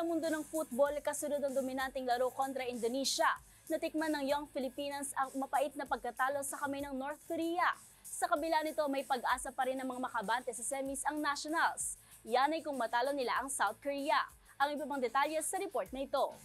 Sa mundo ng football, kasunod ang dominanteng laro kontra Indonesia. Natikman ng Young Filipinas ang mapait na pagkatalo sa kamay ng North Korea. Sa kabila nito, may pag-asa pa rin ng mga makabante sa semis ang nationals. Yan ay kung matalo nila ang South Korea. Ang iba pang detalye sa report na ito.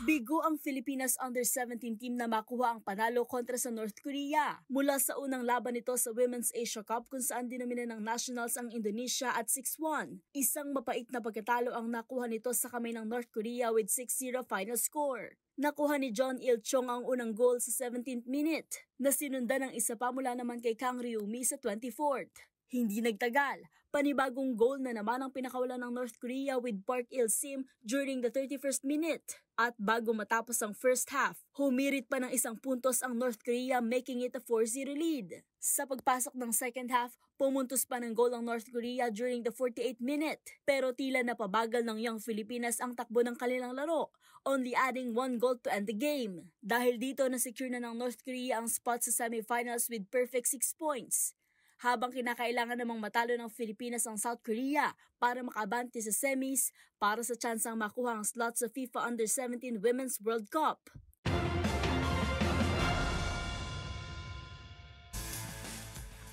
Bigo ang Filipinas Under-17 team na makuha ang panalo kontra sa North Korea. Mula sa unang laban nito sa Women's Asia Cup kung saan dinamina ng nationals ang Indonesia at 6-1. Isang mapait na pagkatalo ang nakuha nito sa kamay ng North Korea with 6-0 final score. Nakuha ni John Il-chong ang unang goal sa 17th minute na sinundan ng isa pa mula naman kay Kang Ryumi sa 24th. Hindi nagtagal, panibagong goal na naman ang pinakawalan ng North Korea with Park Il-sim during the 31st minute. At bago matapos ang first half, humirit pa ng isang puntos ang North Korea making it a 4-0 lead. Sa pagpasok ng second half, pumuntos pa ng goal ang North Korea during the 48th minute. Pero tila napabagal ng Young Filipinas ang takbo ng kanilang laro, only adding 1 goal to end the game. Dahil dito na-secure na ng North Korea ang spot sa semifinals with perfect 6 points. Habang kinakailangan namang matalo ng Pilipinas ang South Korea para makabante sa semis para sa tsansang makuha ang slot sa FIFA Under-17 Women's World Cup.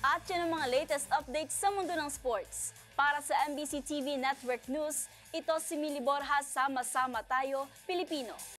At yan ang mga latest updates sa mundo ng sports. Para sa MBC TV Network News, ito si Mili Borja, sama-sama tayo, Pilipino.